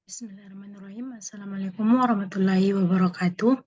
Bismillahirrahmanirrahim. Assalamualaikum warahmatullahi wabarakatuh.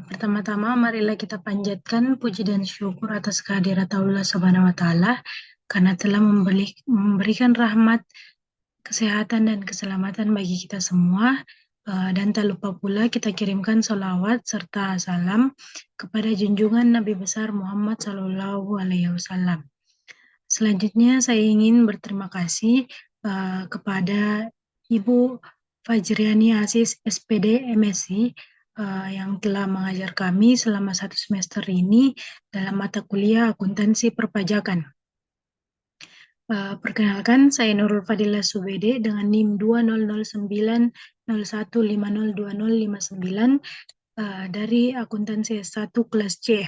Pertama-tama marilah kita panjatkan puji dan syukur atas kehadirat Allah Subhanahu wa taala karena telah memberikan rahmat, kesehatan dan keselamatan bagi kita semua. Dan tak lupa pula kita kirimkan sholawat serta salam kepada junjungan Nabi besar Muhammad Sallallahu Alaihi Wasallam. Selanjutnya saya ingin berterima kasih kepada Ibu Fajriani Aziz SPD MSI yang telah mengajar kami selama 1 semester ini dalam mata kuliah akuntansi perpajakan. Perkenalkan, saya Nurul Fadilah Subede dengan NIM 200901502059 dari akuntansi S1 kelas C.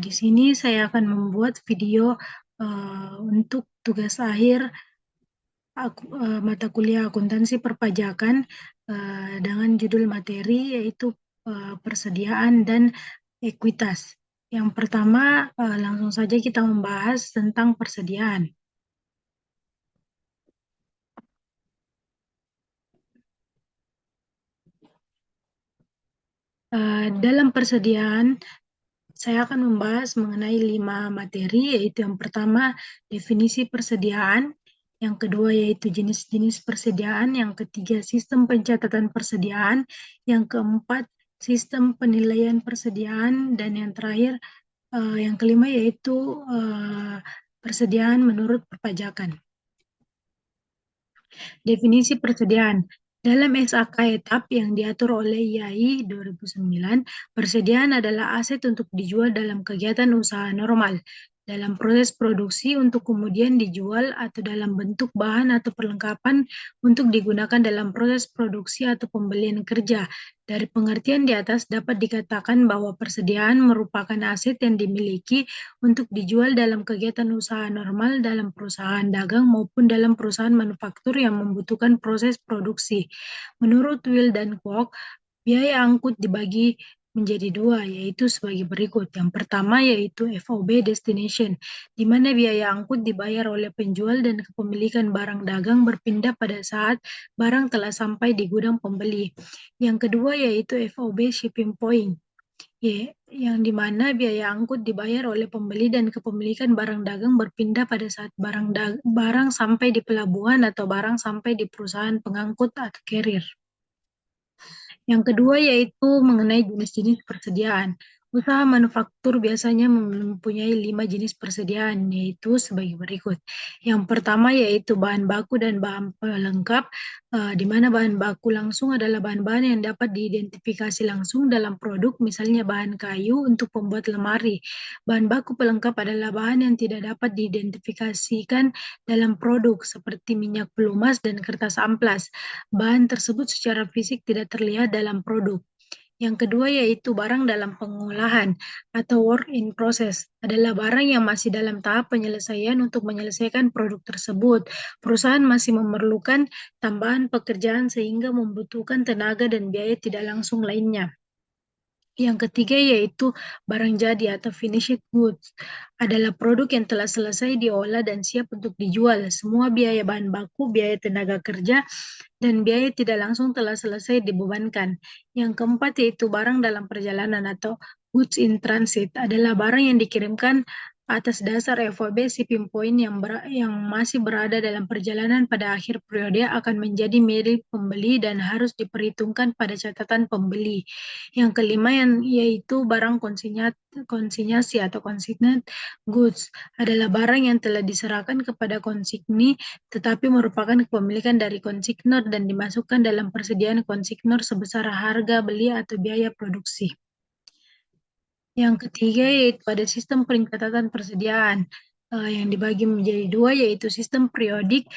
Di sini saya akan membuat video untuk tugas akhir mata kuliah akuntansi perpajakan dengan judul materi yaitu persediaan dan ekuitas. Yang pertama, langsung saja kita membahas tentang persediaan. Dalam persediaan, saya akan membahas mengenai 5 materi, yaitu yang pertama, definisi persediaan, yang kedua yaitu jenis-jenis persediaan, yang ketiga sistem pencatatan persediaan, yang keempat sistem penilaian persediaan, dan yang terakhir, yang kelima yaitu persediaan menurut perpajakan. Definisi persediaan. Dalam SAK etap yang diatur oleh IAI 2009, persediaan adalah aset untuk dijual dalam kegiatan usaha normal, dalam proses produksi untuk kemudian dijual atau dalam bentuk bahan atau perlengkapan untuk digunakan dalam proses produksi atau pembelian kerja. Dari pengertian di atas dapat dikatakan bahwa persediaan merupakan aset yang dimiliki untuk dijual dalam kegiatan usaha normal dalam perusahaan dagang maupun dalam perusahaan manufaktur yang membutuhkan proses produksi. Menurut Will dan Kwok, biaya angkut dibagi menjadi 2, yaitu sebagai berikut. Yang pertama yaitu FOB destination, di mana biaya angkut dibayar oleh penjual dan kepemilikan barang dagang berpindah pada saat barang telah sampai di gudang pembeli. Yang kedua yaitu FOB shipping point, yang dimana biaya angkut dibayar oleh pembeli dan kepemilikan barang dagang berpindah pada saat barang sampai di pelabuhan atau barang sampai di perusahaan pengangkut atau carrier. Yang kedua yaitu mengenai jenis-jenis persediaan. Usaha manufaktur biasanya mempunyai 5 jenis persediaan, yaitu sebagai berikut. Yang pertama yaitu bahan baku dan bahan pelengkap, di mana bahan baku langsung adalah bahan-bahan yang dapat diidentifikasi langsung dalam produk, misalnya bahan kayu untuk pembuat lemari. Bahan baku pelengkap adalah bahan yang tidak dapat diidentifikasikan dalam produk, seperti minyak pelumas dan kertas amplas. Bahan tersebut secara fisik tidak terlihat dalam produk. Yang kedua yaitu barang dalam pengolahan atau work in process, adalah barang yang masih dalam tahap penyelesaian untuk menyelesaikan produk tersebut. Perusahaan masih memerlukan tambahan pekerjaan sehingga membutuhkan tenaga dan biaya tidak langsung lainnya. Yang ketiga yaitu barang jadi atau finished goods, adalah produk yang telah selesai diolah dan siap untuk dijual. Semua biaya bahan baku, biaya tenaga kerja, dan biaya tidak langsung telah selesai dibebankan. Yang keempat yaitu barang dalam perjalanan atau goods in transit, adalah barang yang dikirimkan atas dasar FOB shipping point yang masih berada dalam perjalanan pada akhir periode akan menjadi milik pembeli dan harus diperhitungkan pada catatan pembeli. Yang kelima yaitu barang konsinyasi atau consigned goods, adalah barang yang telah diserahkan kepada konsigni tetapi merupakan kepemilikan dari konsignor dan dimasukkan dalam persediaan konsignor sebesar harga beli atau biaya produksi. Yang ketiga yaitu pada sistem pencatatan persediaan, yang dibagi menjadi 2 yaitu sistem periodik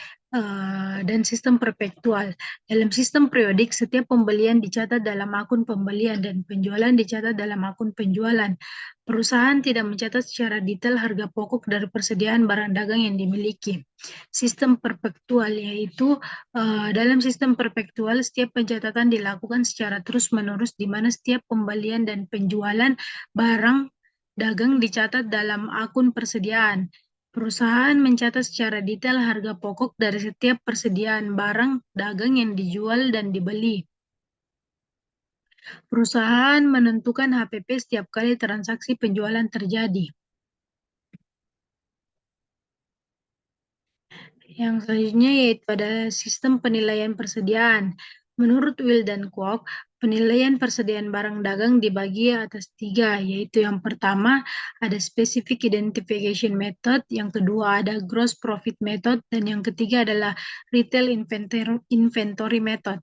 dan sistem perpetual. Dalam sistem periodik, setiap pembelian dicatat dalam akun pembelian dan penjualan dicatat dalam akun penjualan. Perusahaan tidak mencatat secara detail harga pokok dari persediaan barang dagang yang dimiliki. Sistem perpetual yaitu dalam sistem perpetual setiap pencatatan dilakukan secara terus-menerus di mana setiap pembelian dan penjualan barang dagang dicatat dalam akun persediaan. Perusahaan mencatat secara detail harga pokok dari setiap persediaan barang dagang yang dijual dan dibeli. Perusahaan menentukan HPP setiap kali transaksi penjualan terjadi. Yang selanjutnya yaitu ada sistem penilaian persediaan. Menurut Will dan Kwok, penilaian persediaan barang dagang dibagi atas 3, yaitu yang pertama ada specific identification method, yang kedua ada gross profit method, dan yang ketiga adalah retail inventory method.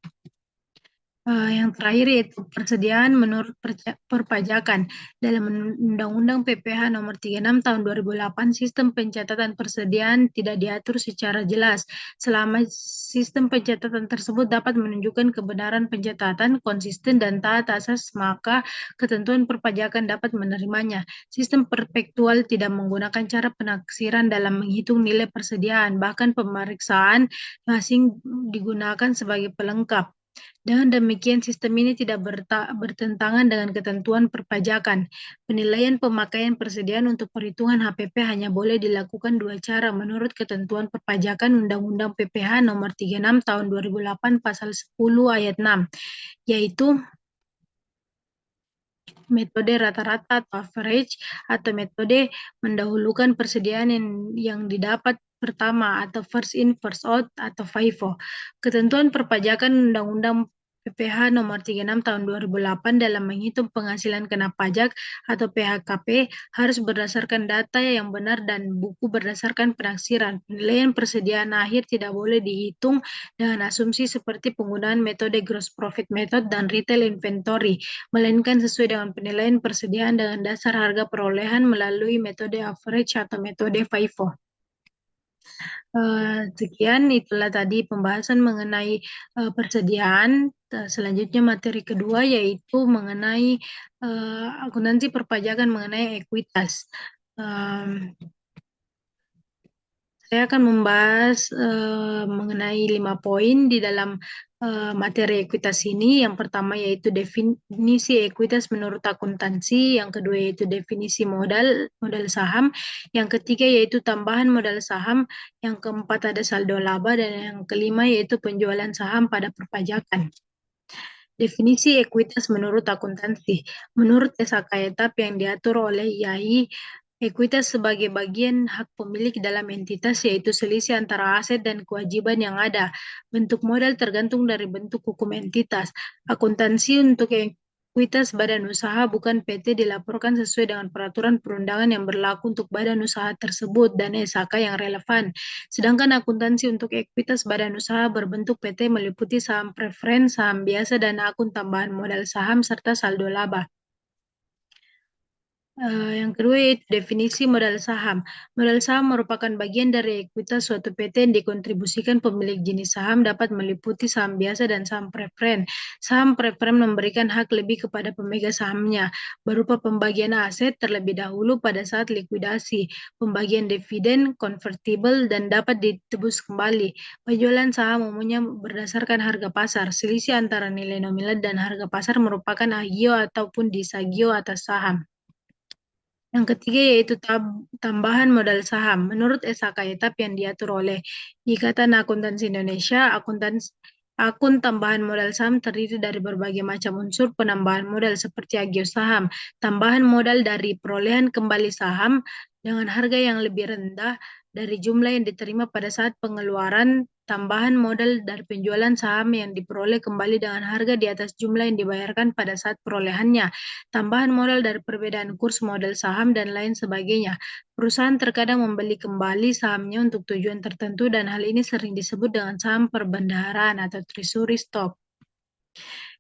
Yang terakhir yaitu persediaan menurut perpajakan. Dalam Undang-Undang PPH Nomor 36 Tahun 2008, sistem pencatatan persediaan tidak diatur secara jelas. Selama sistem pencatatan tersebut dapat menunjukkan kebenaran pencatatan, konsisten dan taat asas, maka ketentuan perpajakan dapat menerimanya. Sistem perpetual tidak menggunakan cara penaksiran dalam menghitung nilai persediaan, bahkan pemeriksaan masing digunakan sebagai pelengkap. Dengan demikian, sistem ini tidak bertentangan dengan ketentuan perpajakan. Penilaian pemakaian persediaan untuk perhitungan HPP hanya boleh dilakukan 2 cara menurut ketentuan perpajakan Undang-Undang PPH Nomor 36 Tahun 2008 Pasal 10 Ayat 6, yaitu metode rata-rata atau average, atau metode mendahulukan persediaan yang didapat pertama atau first in first out atau FIFO. Ketentuan perpajakan Undang-Undang PPH Nomor 36 Tahun 2008 dalam menghitung penghasilan kena pajak atau PHKP harus berdasarkan data yang benar dan buku berdasarkan penaksiran. Penilaian persediaan akhir tidak boleh dihitung dengan asumsi seperti penggunaan metode gross profit method dan retail inventory, melainkan sesuai dengan penilaian persediaan dengan dasar harga perolehan melalui metode average atau metode FIFO. Sekian, itulah tadi pembahasan mengenai persediaan. Selanjutnya materi kedua yaitu mengenai akuntansi perpajakan mengenai ekuitas. Saya akan membahas mengenai 5 poin di dalam materi ekuitas ini. Yang pertama yaitu definisi ekuitas menurut akuntansi, yang kedua yaitu definisi modal saham, yang ketiga yaitu tambahan modal saham, yang keempat ada saldo laba, dan yang kelima yaitu penjualan saham pada perpajakan. Definisi ekuitas menurut akuntansi. Menurut SKETAP yang diatur oleh IAI, ekuitas sebagai bagian hak pemilik dalam entitas, yaitu selisih antara aset dan kewajiban yang ada. Bentuk modal tergantung dari bentuk hukum entitas. Akuntansi untuk ekuitas badan usaha bukan PT dilaporkan sesuai dengan peraturan perundangan yang berlaku untuk badan usaha tersebut dan SHK yang relevan. Sedangkan akuntansi untuk ekuitas badan usaha berbentuk PT meliputi saham preferen, saham biasa, dan akun tambahan modal saham serta saldo laba. Yang kedua yaitu definisi modal saham. Modal saham merupakan bagian dari ekuitas suatu PT yang dikontribusikan pemilik jenis saham, dapat meliputi saham biasa dan saham preferen. Saham preferen memberikan hak lebih kepada pemegang sahamnya, berupa pembagian aset terlebih dahulu pada saat likuidasi, pembagian dividen, konvertibel, dan dapat ditebus kembali. Penjualan saham umumnya berdasarkan harga pasar. Selisih antara nilai nominal dan harga pasar merupakan agio ataupun disagio atas saham. Yang ketiga yaitu tambahan modal saham. Menurut SKETAP yang diatur oleh Ikatan Akuntansi Indonesia, akun tambahan modal saham terdiri dari berbagai macam unsur penambahan modal seperti agio saham, tambahan modal dari perolehan kembali saham dengan harga yang lebih rendah dari jumlah yang diterima pada saat pengeluaran, tambahan modal dari penjualan saham yang diperoleh kembali dengan harga di atas jumlah yang dibayarkan pada saat perolehannya, tambahan modal dari perbedaan kurs modal saham, dan lain sebagainya. Perusahaan terkadang membeli kembali sahamnya untuk tujuan tertentu, dan hal ini sering disebut dengan saham perbendaharaan atau treasury stock.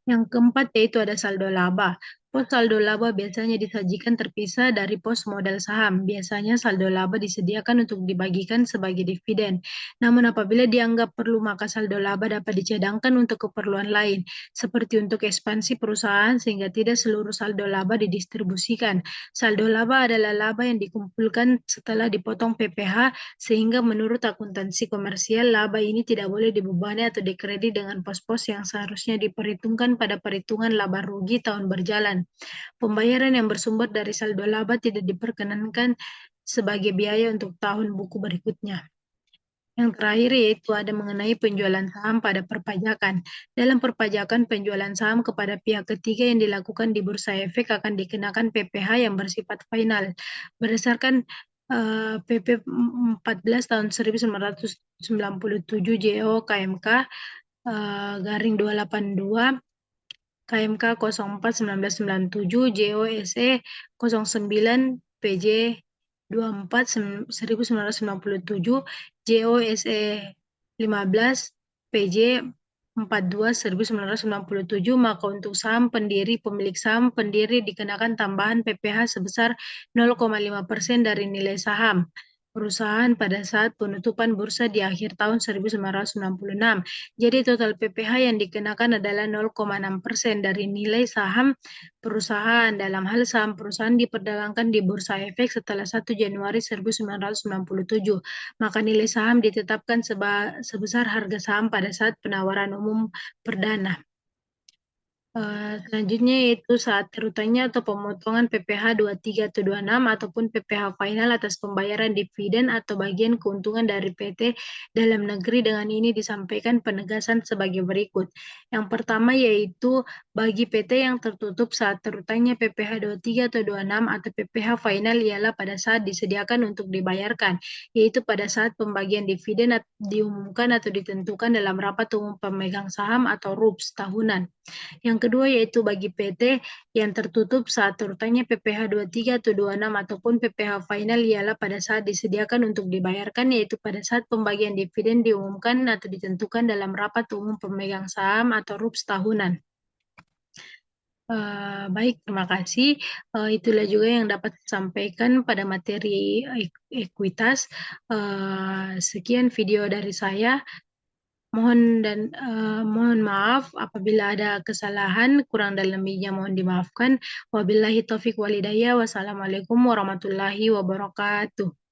Yang keempat yaitu ada saldo laba. Pos saldo laba biasanya disajikan terpisah dari pos modal saham. Biasanya saldo laba disediakan untuk dibagikan sebagai dividen. Namun apabila dianggap perlu, maka saldo laba dapat dicadangkan untuk keperluan lain, seperti untuk ekspansi perusahaan, sehingga tidak seluruh saldo laba didistribusikan. Saldo laba adalah laba yang dikumpulkan setelah dipotong PPH, sehingga menurut akuntansi komersial, laba ini tidak boleh dibebani atau dikredit dengan pos-pos yang seharusnya diperhitungkan pada perhitungan laba rugi tahun berjalan. Pembayaran yang bersumber dari saldo laba tidak diperkenankan sebagai biaya untuk tahun buku berikutnya. Yang terakhir yaitu ada mengenai penjualan saham pada perpajakan. Dalam perpajakan, penjualan saham kepada pihak ketiga yang dilakukan di Bursa Efek akan dikenakan PPh yang bersifat final. Berdasarkan PP 14 tahun 1997 JO KMK garing 282 KMK 04 1997 JOSE 09 PJ 24 1997 JOSE 15 PJ 42 1997, maka untuk saham pendiri pemilik saham pendiri dikenakan tambahan PPh sebesar 0,5% dari nilai saham perusahaan pada saat penutupan bursa di akhir tahun 1996. Jadi total PPh yang dikenakan adalah 0,6% dari nilai saham perusahaan. Dalam hal saham perusahaan diperdagangkan di Bursa Efek setelah 1 Januari 1997, maka nilai saham ditetapkan sebesar harga saham pada saat penawaran umum perdana. Selanjutnya yaitu saat terutangnya atau pemotongan PPh 23 atau 26 ataupun PPh final atas pembayaran dividen atau bagian keuntungan dari PT dalam negeri. Dengan ini disampaikan penegasan sebagai berikut. Yang pertama yaitu bagi PT yang tertutup saat terutangnya PPh 23 atau 26 atau PPh final ialah pada saat disediakan untuk dibayarkan, yaitu pada saat pembagian dividen diumumkan atau ditentukan dalam rapat umum pemegang saham atau RUPS tahunan. Yang kedua yaitu bagi PT yang tertutup saat terutangnya PPh 23 atau 26 ataupun PPh final ialah pada saat disediakan untuk dibayarkan, yaitu pada saat pembagian dividen diumumkan atau ditentukan dalam rapat umum pemegang saham atau RUPS tahunan. Baik, terima kasih. Itulah juga yang dapat disampaikan pada materi ekuitas. Sekian video dari saya. Mohon maaf apabila ada kesalahan, kurang dan lebihnya mohon dimaafkan. Wabillahi taufik walhidayah. Wassalamualaikum warahmatullahi wabarakatuh.